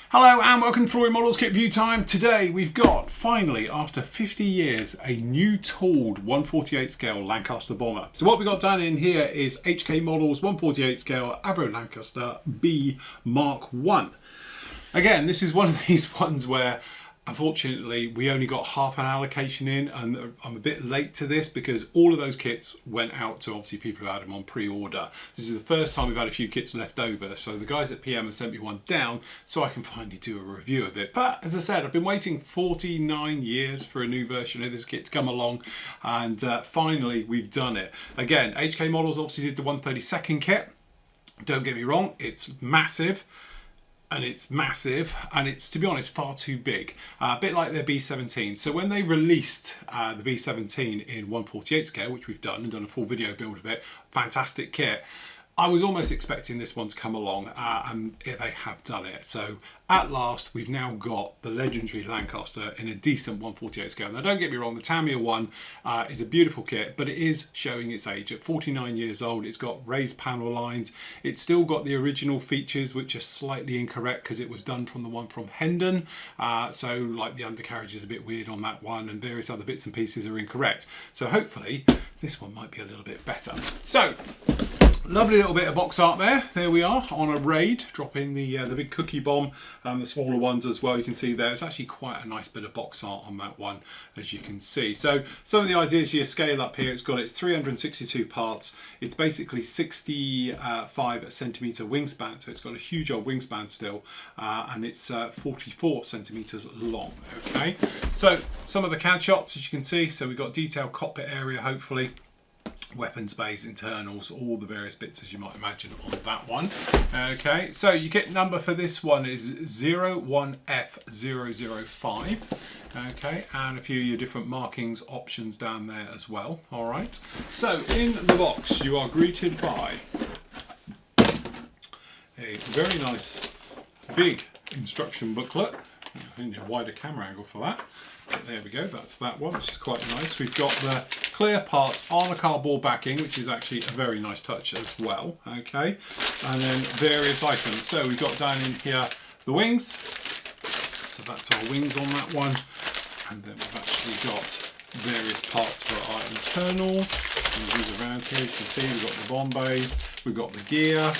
Hello and welcome to Flory Models Kit Review Time. Today we've got, finally, after 50 years, a new tooled 148 scale Lancaster bomber. So what we've got down in here is HK Models 148 scale Avro Lancaster B Mark 1. Again, this is one of these ones where unfortunately we only got half an allocation in, and I'm a bit late to this because all of those kits went out to obviously people who had them on pre-order. This is the first time we've had a few kits left over, so the guys at PM have sent me one down so I can finally do a review of it. But as I said, I've been waiting 49 years for a new version of this kit to come along, and finally we've done it. Again, HK Models obviously did the 132nd kit. Don't get me wrong, it's massive. And it's to be honest far too big, a bit like their B17. So when they released the B17 in 148 scale, which we've done and done a full video build of it, fantastic kit, I was almost expecting this one to come along, and they have done it. So at last we've now got the legendary Lancaster in a decent 148 scale. Now don't get me wrong, the Tamiya one is a beautiful kit, but it is showing its age. At 49 years old, it's got raised panel lines. It's still got the original features, which are slightly incorrect because it was done from the one from Hendon. So like the undercarriage is a bit weird on that one, and various other bits and pieces are incorrect. So hopefully this one might be a little bit better. So lovely little bit of box art there. There we are on a raid, dropping the big cookie bomb and the smaller ones as well. You can see there, it's actually quite a nice bit of box art on that one, as you can see. So some of the ideas you scale up here, it's got its 362 parts. It's basically 65 centimeter wingspan, so it's got a huge old wingspan still, and it's 44 centimeters long. Okay, so some of the Cad shots, as you can see. So we've got detailed cockpit area, hopefully. Weapons bays, internals, all the various bits as you might imagine on that one. Okay, so your kit number for this one is 01F005. Okay, and a few of your different markings options down there as well. All right, so in the box you are greeted by a very nice big instruction booklet. I need a wider camera angle for that. But there we go, that's that one, which is quite nice. We've got the clear parts on a cardboard backing, which is actually a very nice touch as well. Okay, and then various items. So we've got down in here the wings. So that's our wings on that one. And then we've actually got various parts for our internals. These around here, you can see we've got the Bombays, we've got the gear.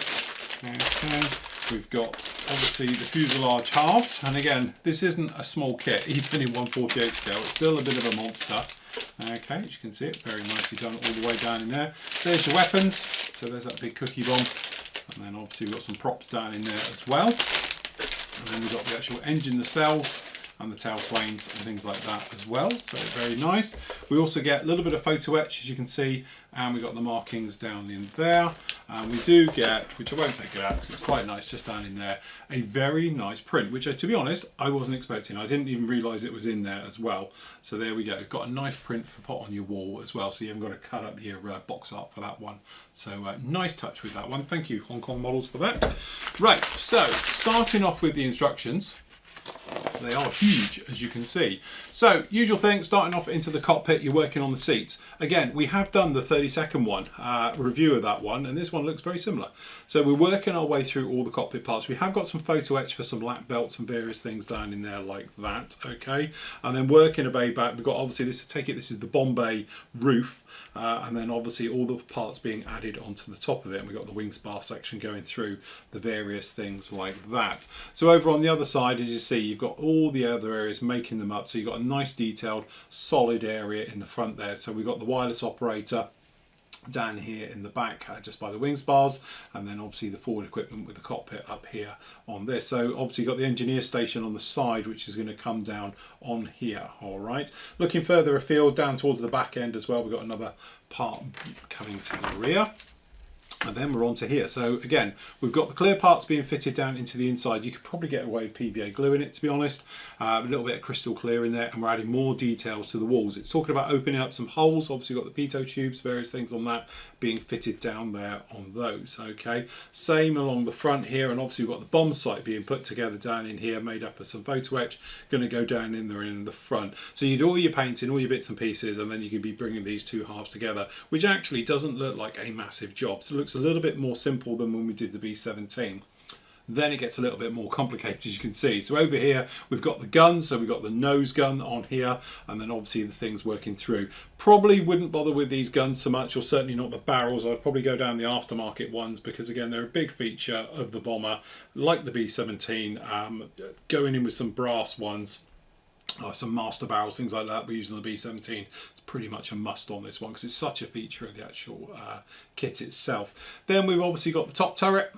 Okay. We've got obviously the fuselage halves, and again this isn't a small kit even in 148 scale, it's still a bit of a monster. Okay, as you can see, it very nicely done all the way down in there. There's your weapons, so there's that big cookie bomb, and then obviously we've got some props down in there as well, and then we've got the actual engine nacelles and the tail planes and things like that as well, so very nice. We also get a little bit of photo etch, as you can see, and we've got the markings down in there. And we do get, which I won't take it out because it's quite nice just down in there, a very nice print, which to be honest I wasn't expecting. I didn't even realise it was in there as well. So there we go, got a nice print for put on your wall as well, so you haven't got to cut up your box art for that one. So nice touch with that one, thank you Hong Kong Models for that. Right, so starting off with the instructions. They are huge, as you can see. So usual thing, starting off into the cockpit, you're working on the seats. Again, we have done the 30-second one, review of that one, and this one looks very similar. So we're working our way through all the cockpit parts. We have got some photo etch for some lap belts and various things down in there like that, okay? And then working a way back, we've got obviously this, this is the Bombay roof, and then obviously all the parts being added onto the top of it, and we've got the wing spar section going through the various things like that. So over on the other side, as you see, you've got all the other areas making them up, so you've got a nice detailed solid area in the front there. So we've got the wireless operator down here in the back, just by the wing spars, and then obviously the forward equipment with the cockpit up here on this. So obviously you've got the engineer station on the side, which is going to come down on here. All right, looking further afield down towards the back end as well, we've got another part coming to the rear. And then we're on to here. So again, we've got the clear parts being fitted down into the inside. You could probably get away with PVA glue in it, to be honest. A little bit of crystal clear in there, and we're adding more details to the walls. It's talking about opening up some holes. Obviously you've got the pitot tubes, various things on that being fitted down there on those. Okay, same along the front here, and obviously we've got the bomb sight being put together down in here, made up of some photo etch, going to go down in there in the front. So you do all your painting, all your bits and pieces, and then you can be bringing these two halves together, which actually doesn't look like a massive job. So it looks a little bit more simple than when we did the B17. then it gets a little bit more complicated, as you can see. So over here we've got the gun, so we've got the nose gun on here, and then obviously the things working through. Probably wouldn't bother with these guns so much, or certainly not the barrels. I'd probably go down the aftermarket ones, because again, they're a big feature of the bomber, like the B-17. Going in with some brass ones, some master barrels, things like that we're using on the B-17. It's pretty much a must on this one, because it's such a feature of the actual kit itself. Then we've obviously got the top turret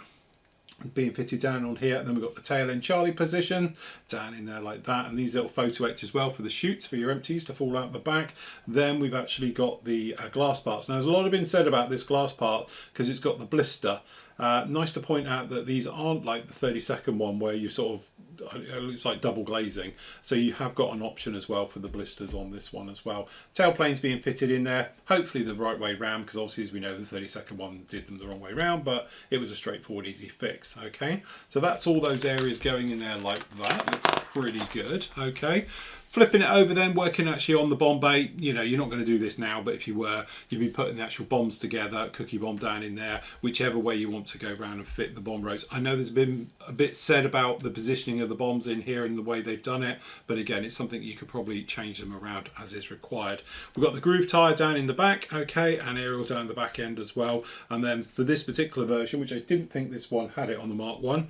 being fitted down on here, and then we've got the tail end Charlie position down in there like that, and these little photo etch as well for the chutes for your empties to fall out the back. Then we've actually got the glass parts. Now there's a lot been said about this glass part because it's got the blister. Nice to point out that these aren't like the 32nd one where you sort of, it's like double glazing, so you have got an option as well for the blisters on this one as well. Tail planes being fitted in there, hopefully the right way round, because obviously as we know the 32nd one did them the wrong way round, but it was a straightforward easy fix. Okay, so that's all those areas going in there like that. Looks pretty good. Okay, flipping it over then, working actually on the Bombay. You know, you're not going to do this now, but if you were, you'd be putting the actual bombs together, cookie bomb down in there, whichever way you want to go around and fit the bomb rows. I know there's been a bit said about the positioning of the bombs in here and the way they've done it, but again, it's something you could probably change them around as is required. We've got the groove tyre down in the back, okay, and aerial down the back end as well. And then for this particular version, which I didn't think this one had it on the Mark 1,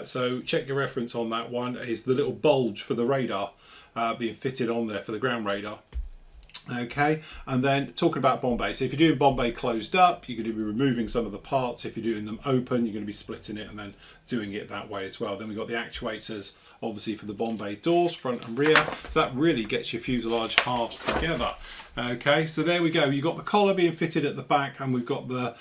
so check your reference on that one, is the little bulge for the radar being fitted on there for the ground radar. Okay, and then talking about Bombay, so if you're doing Bombay closed up, you're going to be removing some of the parts. If you're doing them open, you're going to be splitting it and then doing it that way as well. Then we've got the actuators, obviously for the Bombay doors, front and rear, so that really gets your fuselage halves together. Okay, so there we go. You've got the collar being fitted at the back, and we've got the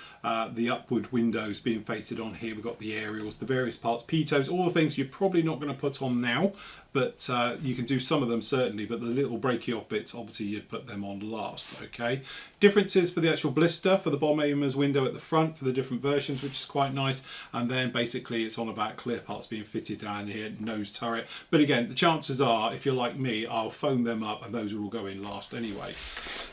upward windows being faced on here. We've got the aerials, the various parts, pitos, all the things you're probably not going to put on now, but you can do some of them certainly, but the little breaky off bits, obviously you'd put them on last. Okay, differences for the actual blister for the bomb aimer's window at the front for the different versions, which is quite nice. And then basically it's on about clear parts being fitted down here, nose turret. But again, the chances are, if you're like me, I'll foam them up and those will all go in last anyway.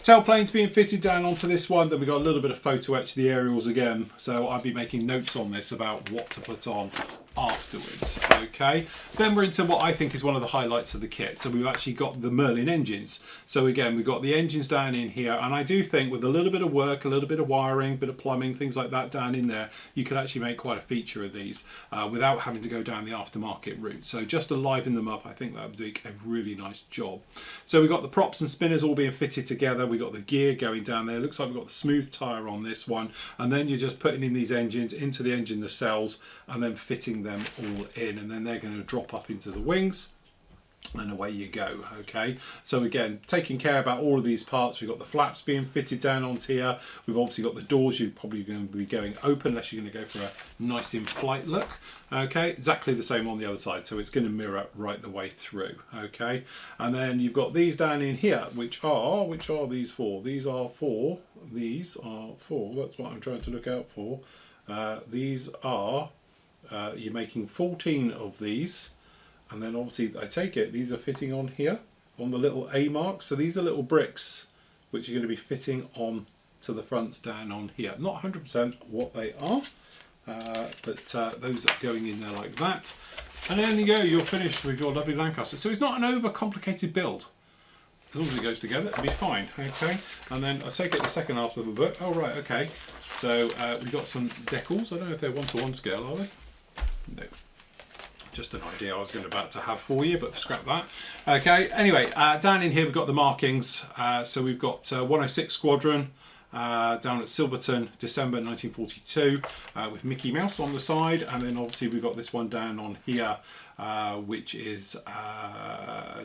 Tail planes being fitted down onto this one. Then we've got a little bit of photo etch the aerials again, so I'll be making notes on this about what to put on afterwards. Okay, then we're into what I think is one of the highlights of the kit. So we've actually got the Merlin engines. So again, we've got the engines down in here, and I do think with a little bit of work, a little bit of wiring, bit of plumbing, things like that down in there, you could actually make quite a feature of these without having to go down the aftermarket route. So just to liven them up, I think that would do a really nice job. So we've got the props and spinners all being fitted together. We've got the gear going down there. Looks like we've got the smooth tire on this one, and then you're just putting in these engines into the engine nacelles and then fitting them all in, and then they're going to drop up into the wings and away you go. Okay, so again, taking care about all of these parts. We've got the flaps being fitted down onto here. We've obviously got the doors. You're probably going to be going open unless you're going to go for a nice in-flight look. Okay, exactly the same on the other side, so it's going to mirror right the way through. Okay, and then you've got these down in here, which are these for? These are for, that's what I'm trying to look out for. These are you're making 14 of these, and then obviously I take it these are fitting on here on the little A marks. So these are little bricks which are going to be fitting on to the fronts down on here. Not 100% what they are, but those are going in there like that. And then you go, you're finished with your lovely Lancaster. So it's not an over complicated build. As long as it goes together, it'll be fine. Okay, and then I take it the second half of the book. Oh right, okay. So we've got some decals. I don't know if they're 1-to-1 scale, are they? No, just an idea I was about to have for you, but scrap that. Okay, anyway, down in here we've got the markings. So we've got 106 Squadron down at Silverton, December 1942, with Mickey Mouse on the side, and then obviously we've got this one down on here, which is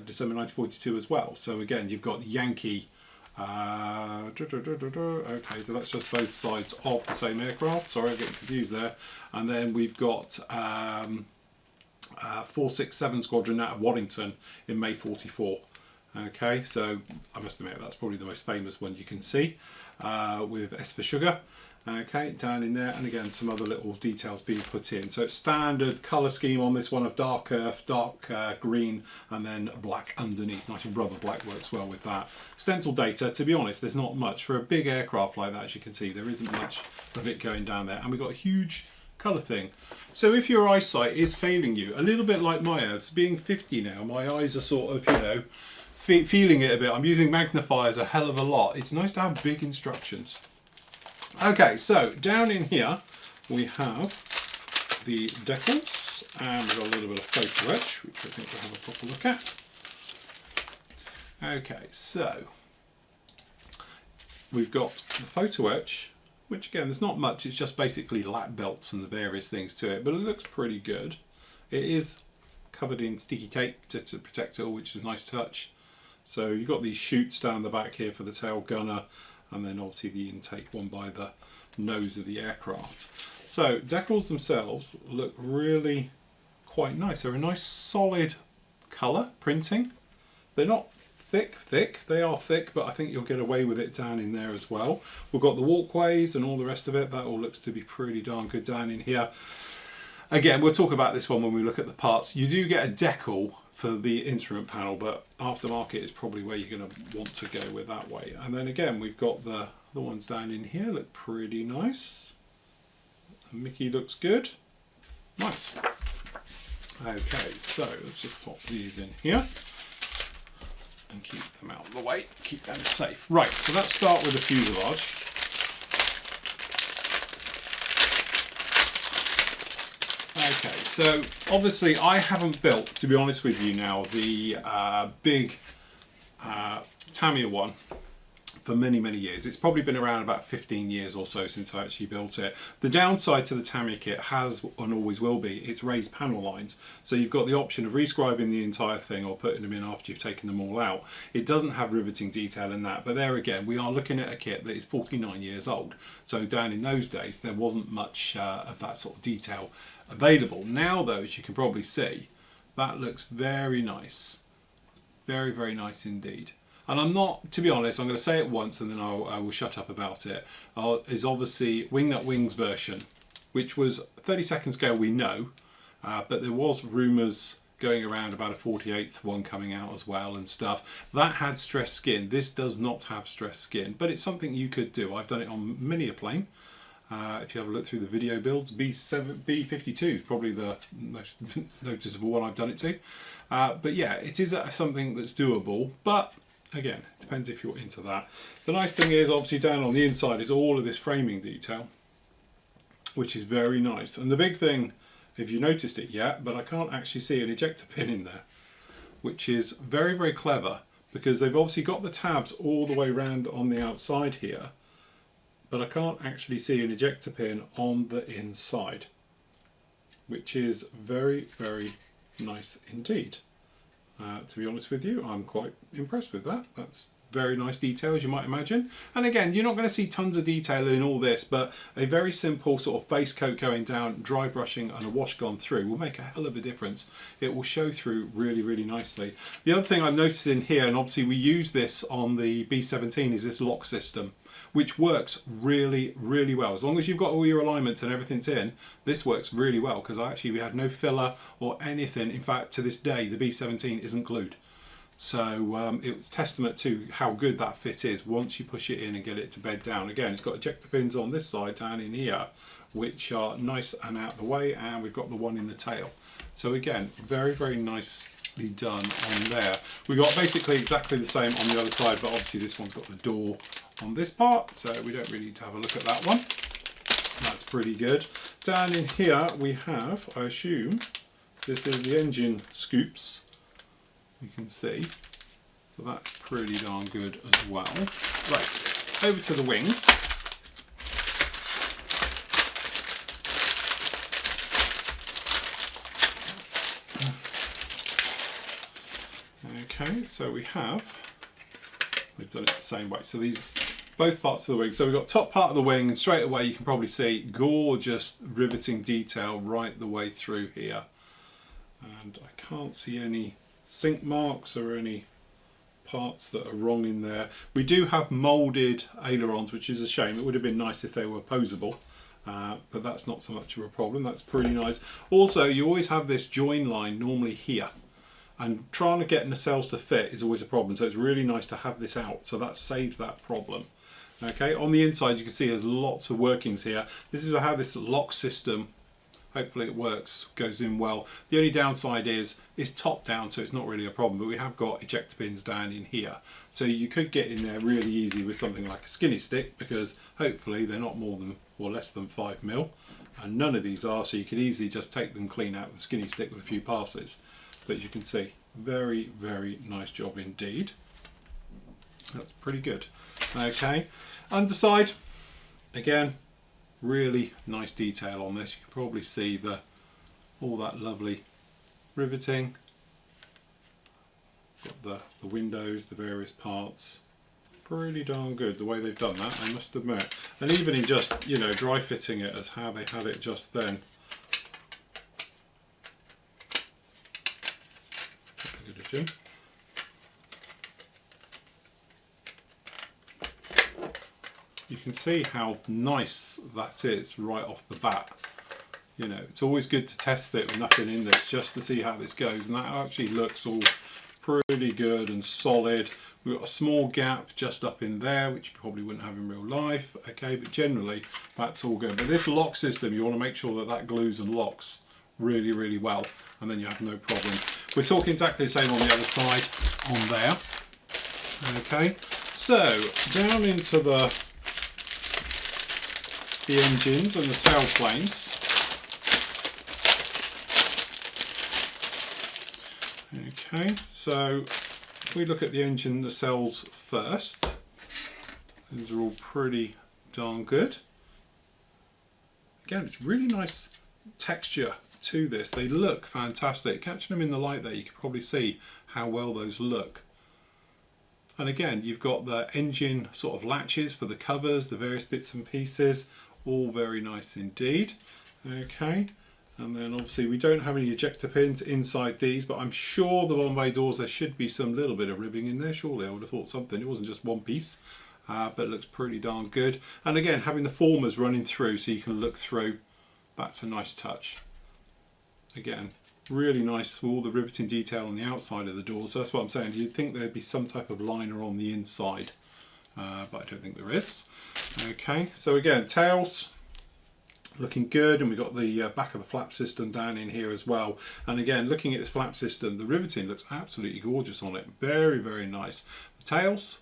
December 1942 as well. So again, you've got Yankee. Okay, so that's just both sides of the same aircraft. Sorry, I'm getting confused there. And then we've got 467 Squadron out of Warrington in May 44. Okay, so I must admit that's probably the most famous one you can see, with S for Sugar. Okay, down in there, and again some other little details being put in. So it's standard colour scheme on this one of dark earth, dark green, and then black underneath. Nice rubber black works well with that. Stencil data, to be honest, there's not much. For a big aircraft like that, as you can see, there isn't much of it going down there. And we've got a huge colour thing. So if your eyesight is failing you, a little bit like my eyes, being 50 now, my eyes are sort of, you know, feeling it a bit. I'm using magnifiers a hell of a lot. It's nice to have big instructions. Okay, so down in here we have the decals, and we've got a little bit of photo etch, which I think we'll have a proper look at. Okay, so we've got the photo etch, which again, there's not much, it's just basically lap belts and the various things to it, but it looks pretty good. It is covered in sticky tape to protect it all, which is a nice touch. So you've got these chutes down the back here for the tail gunner, and then obviously the intake one by the nose of the aircraft. So decals themselves look really quite nice. They're a nice solid colour printing. They're not thick, they are thick, but I think you'll get away with it down in there as well. We've got the walkways and all the rest of it. That all looks to be pretty darn good down in here. Again, we'll talk about this one when we look at the parts. You do get a decal for the instrument panel, but aftermarket is probably where you're going to want to go with that way. And then again, we've got the ones down in here, look pretty nice. And Mickey looks good. Nice. Okay, so let's just pop these in here and keep them out of the way, keep them safe. Right, so let's start with the fuselage. Okay, so obviously I haven't built, to be honest with you now, the big Tamiya one for many, many years. It's probably been around about 15 years or so since I actually built it. The downside to the Tamiya kit has, and always will be, it's raised panel lines. So you've got the option of rescribing the entire thing or putting them in after you've taken them all out. It doesn't have riveting detail in that, but there again, we are looking at a kit that is 49 years old. So down in those days, there wasn't much of that sort of detail available. Now though, as you can probably see, that looks very nice. Very, very nice indeed. And I'm not, to be honest, I'm going to say it once and then I will shut up about it, is obviously Wing That Wings version, which was 30 seconds ago, we know, but there was rumours going around about a 48th one coming out as well and stuff. That had stressed skin. This does not have stressed skin, but it's something you could do. I've done it on many a plane. If you have a look through the video builds, B52 is probably the most noticeable one I've done it to. But yeah, it is something that's doable, but again, it depends if you're into that. The nice thing is, obviously down on the inside is all of this framing detail, which is very nice. And the big thing, if you noticed it yet, but I can't actually see an ejector pin in there, which is very, very clever, because they've obviously got the tabs all the way around on the outside here, but I can't actually see an ejector pin on the inside, which is very, very nice indeed. To be honest with you, I'm quite impressed with that. That's very nice detail, as you might imagine. And again, you're not going to see tons of detail in all this, but a very simple sort of base coat going down, dry brushing and a wash gone through will make a hell of a difference. It will show through really, really nicely. The other thing I've noticed in here, and obviously we use this on the B17, is this lock system, which works really, really well. As long as you've got all your alignments and everything's in, this works really well, because we had no filler or anything. In fact, to this day, the B17 isn't glued. So it's testament to how good that fit is once you push it in and get it to bed down. Again, it's got ejector pins on this side down in here, which are nice and out of the way, and we've got the one in the tail. So again, very, very nicely done on there. We've got basically exactly the same on the other side, but obviously this one's got the door on this part, so we don't really need to have a look at that one. That's pretty good. Down in here we have, I assume, this is the engine scoops. You can see, so that's pretty darn good as well. Right, over to the wings. Okay, so we've done it the same way. So these, both parts of the wing. So we've got top part of the wing, and straight away you can probably see gorgeous riveting detail right the way through here. And I can't see any sink marks or any parts that are wrong in there. We do have moulded ailerons, which is a shame. It would have been nice if they were posable, but that's not so much of a problem. That's pretty nice. Also, you always have this join line normally here, and trying to get nacelles to fit is always a problem. So it's really nice to have this out, so that saves that problem. Okay, on the inside you can see there's lots of workings here. This is how this lock system Hopefully it works, goes in well. The only downside is it's top down, so it's not really a problem, but we have got ejector pins down in here. So you could get in there really easy with something like a skinny stick, because hopefully they're not more than or less than 5mm, and none of these are, so you could easily just take them clean out with a skinny stick with a few passes. But as you can see, very, very nice job indeed. That's pretty good. Okay, underside, again, really nice detail on this. You can probably see all that lovely riveting. Got the windows, the various parts. Pretty darn good the way they've done that, I must admit. And even in just, you know, dry fitting it as how they had it just then. Good at Jim. You can see how nice that is right off the bat. You know, it's always good to test fit with nothing in this just to see how this goes, and that actually looks all pretty good and solid. We've got a small gap just up in there, which you probably wouldn't have in real life, okay, but generally that's all good. But this lock system, you want to make sure that that glues and locks really, really well, and then you have no problem. We're talking exactly the same on the other side on there. Okay, so down into the engines and the tailplanes. Okay, so if we look at the engine nacelles first, these are all pretty darn good. Again, it's really nice texture to this. They look fantastic. Catching them in the light there, you can probably see how well those look. And again, you've got the engine sort of latches for the covers, the various bits and pieces, all very nice indeed. Okay, and then obviously we don't have any ejector pins inside these, but I'm sure the Bombay doors, there should be some little bit of ribbing in there. Surely I would have thought something. It wasn't just one piece, but it looks pretty darn good. And again, having the formers running through so you can look through, that's a nice touch. Again, really nice with all the riveting detail on the outside of the doors. So that's what I'm saying. You'd think there'd be some type of liner on the inside, but I don't think there is. Okay, so again, tails looking good, and we've got the back of the flap system down in here as well. And again, looking at this flap system, the riveting looks absolutely gorgeous on it. Very, very nice. The tails,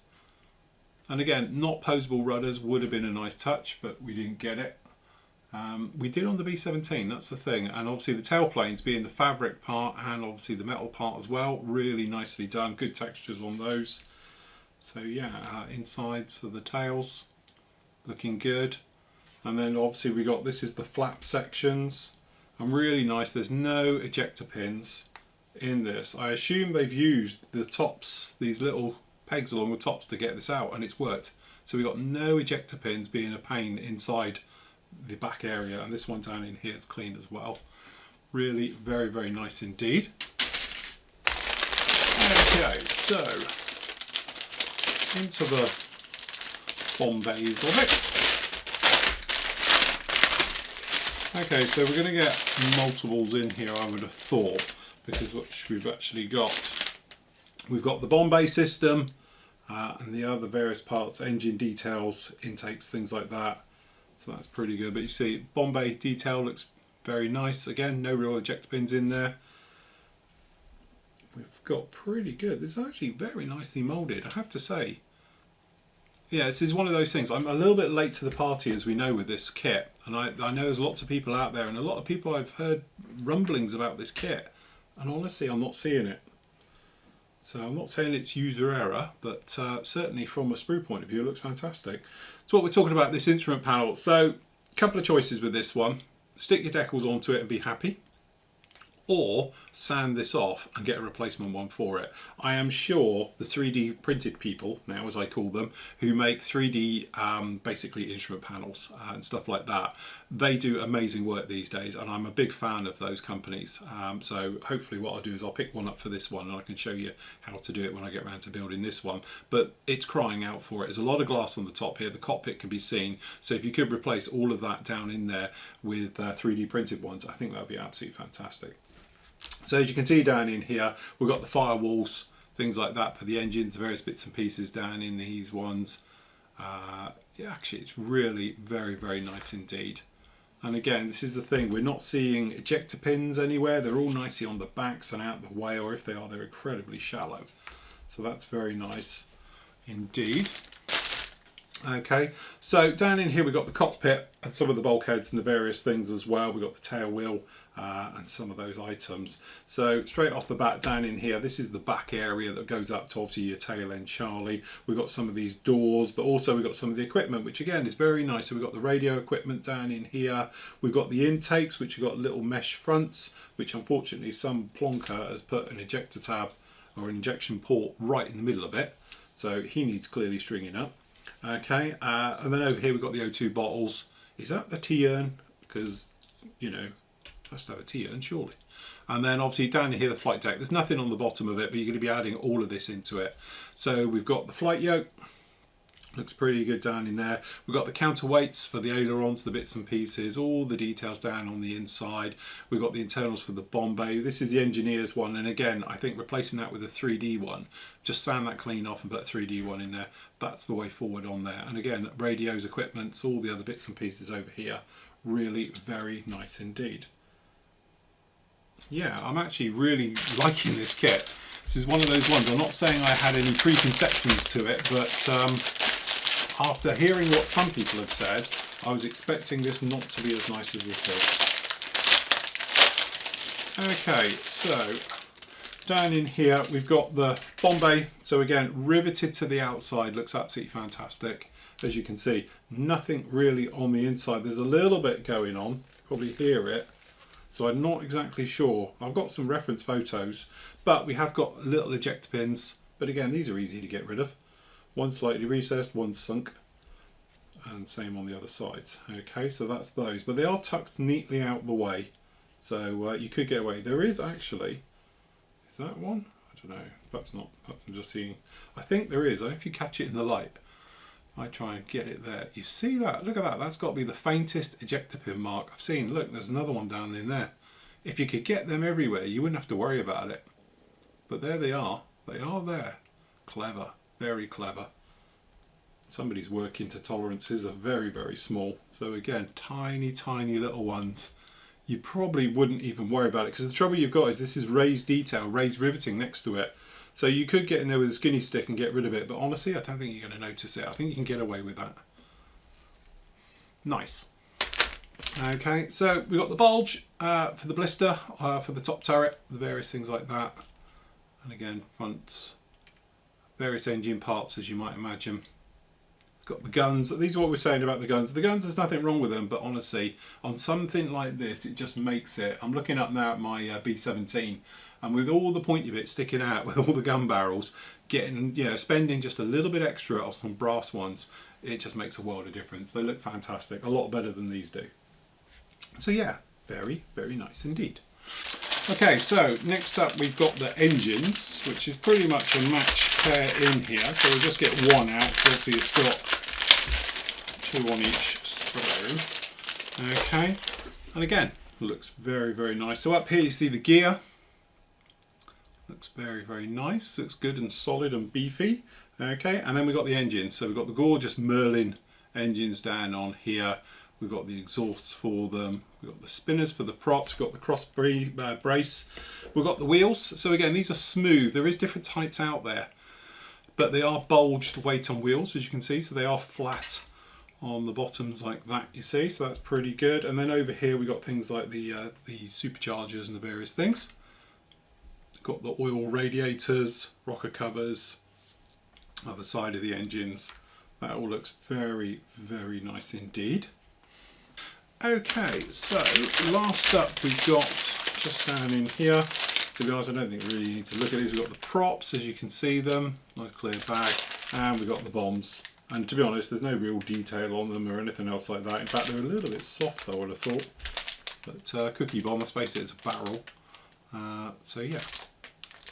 and again, not posable rudders, would have been a nice touch, but we didn't get it. We did on the B17, that's the thing. And obviously the tailplanes being the fabric part and obviously the metal part as well, really nicely done, good textures on those. So yeah, insides of the tails looking good. And then obviously we got, this is the flap sections, and really nice. There's no ejector pins in this. I assume they've used the tops, these little pegs along the tops to get this out, and it's worked. So we've got no ejector pins being a pain inside the back area, and this one down in here is clean as well. Really very, very nice indeed. Okay, so into the Bombays of it. Okay, so we're going to get multiples in here, I would have thought, because what we've actually got, we've got the Bombay system and the other various parts, engine details, intakes, things like that. So that's pretty good. But you see, Bombay detail looks very nice. Again, no real ejector pins in there. We've got pretty good. This is actually very nicely moulded, I have to say. Yeah, this is one of those things. I'm a little bit late to the party, as we know, with this kit. And I know there's lots of people out there, and a lot of people I've heard rumblings about this kit. And honestly, I'm not seeing it. So I'm not saying it's user error, but certainly from a sprue point of view, it looks fantastic. So what we're talking about, this instrument panel. So a couple of choices with this one. Stick your decals onto it and be happy. Or sand this off and get a replacement one for it. I am sure the 3D printed people, now as I call them, who make 3D basically instrument panels and stuff like that, they do amazing work these days, and I'm a big fan of those companies. So hopefully what I'll do is I'll pick one up for this one, and I can show you how to do it when I get around to building this one. But it's crying out for it. There's a lot of glass on the top here, the cockpit can be seen, so if you could replace all of that down in there with 3D printed ones, I think that would be absolutely fantastic. So as you can see down in here, we've got the firewalls, things like that for the engines, the various bits and pieces down in these ones. Yeah, actually it's really very, very nice indeed. And again, this is the thing, we're not seeing ejector pins anywhere. They're all nicely on the backs and out the way, or if they are, they're incredibly shallow. So that's very nice indeed. Okay, so down in here we've got the cockpit and some of the bulkheads and the various things as well. We've got the tail wheel and some of those items. So straight off the bat down in here, this is the back area that goes up to obviously your tail end Charlie. We've got some of these doors, but also we've got some of the equipment, which again is very nice. So we've got the radio equipment down in here. We've got the intakes, which have got little mesh fronts, which unfortunately some plonker has put an ejector tab or an injection port right in the middle of it. So he needs clearly stringing up. Okay, and then over here we've got the O2 bottles. Is that the T-urn? Because, you know, has to have a T-urn surely. And then obviously down here the flight deck. There's nothing on the bottom of it, but you're going to be adding all of this into it. So we've got the flight yoke. Looks pretty good down in there. We've got the counterweights for the ailerons, the bits and pieces, all the details down on the inside. We've got the internals for the Bombay. This is the engineer's one, and again, I think replacing that with a 3D one, just sand that clean off and put a 3D one in there. That's the way forward on there. And again, radios, equipment, all the other bits and pieces over here. Really very nice indeed. Yeah, I'm actually really liking this kit. This is one of those ones, I'm not saying I had any preconceptions to it, but after hearing what some people have said, I was expecting this not to be as nice as this is. Okay, so down in here we've got the Bombay. So again, riveted to the outside, looks absolutely fantastic. As you can see, nothing really on the inside. There's a little bit going on, probably hear it. So I'm not exactly sure. I've got some reference photos, but we have got little ejector pins. But again, these are easy to get rid of. One slightly recessed, one sunk, and same on the other sides. Okay, so that's those, but they are tucked neatly out the way, so you could get away. There is actually, is that one? I don't know, perhaps not, perhaps I'm just seeing. I think there is, if you catch it in the light. I try and get it there. You see that? Look at that, that's got to be the faintest ejector pin mark I've seen. Look, there's another one down in there. If you could get them everywhere, you wouldn't have to worry about it. But there they are there. Clever. Very clever. Somebody's working to tolerances are very, very small. So again, tiny, tiny little ones. You probably wouldn't even worry about it because the trouble you've got is this is raised detail, raised riveting next to it. So you could get in there with a skinny stick and get rid of it, but honestly, I don't think you're going to notice it. I think you can get away with that. Nice. Okay, so we've got the bulge for the blister, for the top turret, the various things like that. And again, front. Various engine parts, as you might imagine. It's got the guns. These are what we're saying about the guns. The guns, there's nothing wrong with them, but honestly, on something like this, it just makes it. I'm looking up now at my B17, and with all the pointy bits sticking out, with all the gun barrels, spending just a little bit extra on some brass ones, it just makes a world of difference. They look fantastic, a lot better than these do. So yeah, very, very nice indeed. Okay, so next up we've got the engines, which is pretty much a match pair in here. So we'll just get one out, so obviously it's got two on each sprue. Okay, and again, looks very, very nice. So up here you see the gear. Looks very, very nice. Looks good and solid and beefy. Okay, and then we've got the engines. So we've got the gorgeous Merlin engines down on here. We've got the exhausts for them, we've got the spinners for the props, we've got the cross brace, we've got the wheels. So again, these are smooth. There is different types out there, but they are bulged weight on wheels, as you can see. So they are flat on the bottoms like that, you see. So that's pretty good. And then over here we've got things like the superchargers and the various things. Got the oil radiators, rocker covers, other side of the engines. That all looks very, very nice indeed. Okay, so last up we've got, just down in here, to be honest I don't think we really need to look at these, we've got the props as you can see them, nice clear bag, and we've got the bombs. And to be honest, there's no real detail on them or anything else like that. In fact, they're a little bit soft, I would have thought. But cookie bomb, I suppose it's a barrel. So yeah,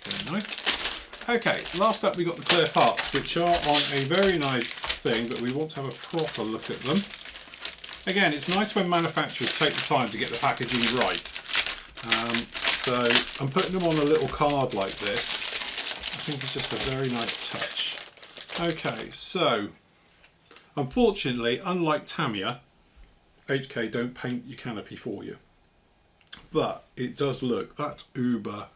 very nice. Okay, last up we've got the clear parts, which are on a very nice thing, but we want to have a proper look at them. Again, it's nice when manufacturers take the time to get the packaging right. So I'm putting them on a little card like this. I think it's just a very nice touch. Okay, so unfortunately, unlike Tamiya, HK don't paint your canopy for you. But it does look, that's uber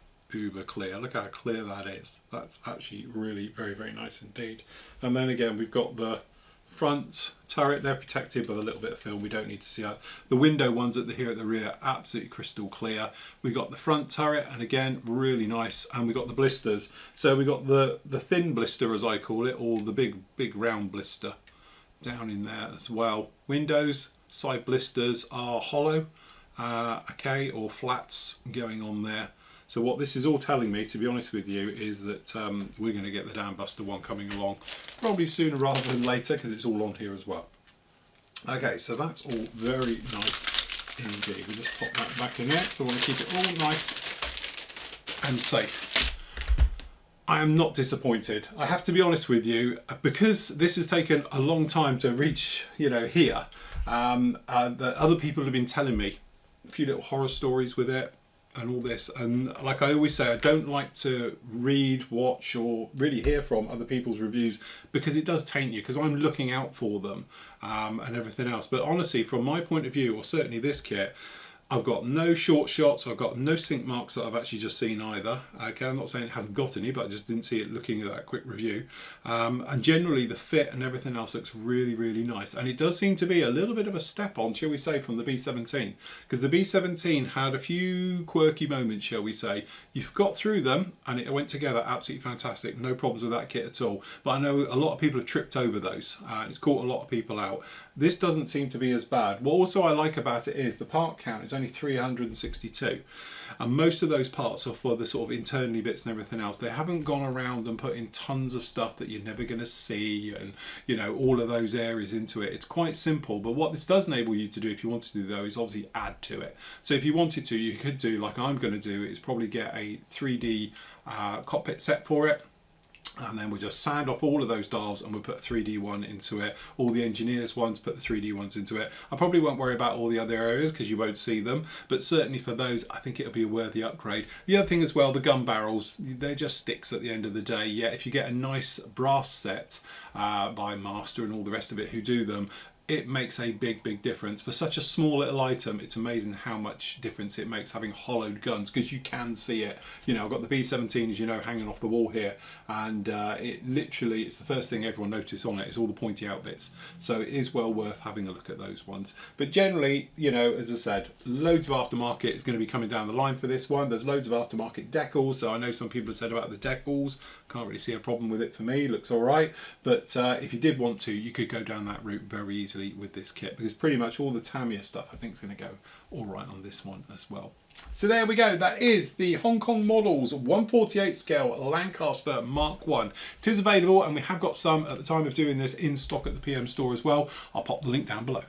clear. Look how clear that is. That's actually really very, very nice indeed. And then again, we've got the front turret. They're protected by a little bit of film. We don't need to see that. The window ones here at the rear, absolutely crystal clear. We got the front turret, and again, really nice. And we got the blisters. So we got the thin blister, as I call it, or the big round blister down in there as well. Windows, side blisters are hollow, okay, or flats going on there. So what this is all telling me, to be honest with you, is that we're going to get the Dambuster one coming along probably sooner rather than later, because it's all on here as well. Okay, so that's all very nice indeed. We just pop that back in there, so I want to keep it all nice and safe. I am not disappointed. I have to be honest with you, because this has taken a long time to reach, you know, here. That other people have been telling me a few little horror stories with it and all this, and like I always say, I don't like to read, watch, or really hear from other people's reviews, because it does taint you, because I'm looking out for them and everything else. But honestly, from my point of view, or certainly this kit, I've got no short shots, I've got no sink marks that I've actually just seen either. Okay, I'm not saying it hasn't got any, but I just didn't see it looking at that quick review. And generally the fit and everything else looks really, really nice. And it does seem to be a little bit of a step on, shall we say, from the B17. Because the B17 had a few quirky moments, shall we say. You've got through them and it went together absolutely fantastic. No problems with that kit at all. But I know a lot of people have tripped over those. It's caught a lot of people out. This doesn't seem to be as bad. What also I like about it is the part count is only 362, and most of those parts are for the sort of internally bits and everything else. They haven't gone around and put in tons of stuff that you're never going to see, and you know, all of those areas into it. It's quite simple, but what this does enable you to do, if you wanted to do though, is obviously add to it. So if you wanted to, you could do like I'm going to do, is probably get a 3D cockpit set for it. And then we'll just sand off all of those dials and we'll put a 3D one into it. All the engineers ones, put the 3D ones into it. I probably won't worry about all the other areas because you won't see them, but certainly for those, I think it'll be a worthy upgrade. The other thing as well, the gun barrels, they're just sticks at the end of the day. Yeah, if you get a nice brass set by Master and all the rest of it who do them, it makes a big difference. For such a small little item, it's amazing how much difference it makes having hollowed guns, because you can see it. You know, I've got the B17, as you know, hanging off the wall here, and it literally, it's the first thing everyone notices on it, is all the pointy out bits. So it is well worth having a look at those ones. But generally, you know, as I said, loads of aftermarket is going to be coming down the line for this one. There's loads of aftermarket decals, so I know some people have said about the decals, can't really see a problem with it for me, looks all right. But if you did want to, you could go down that route very easily with this kit, because pretty much all the Tamiya stuff I think is going to go all right on this one as well. So there we go, that is the Hong Kong Models 1/48 scale Lancaster Mark 1. It is available, and we have got some at the time of doing this in stock at the PM store as well. I'll pop the link down below.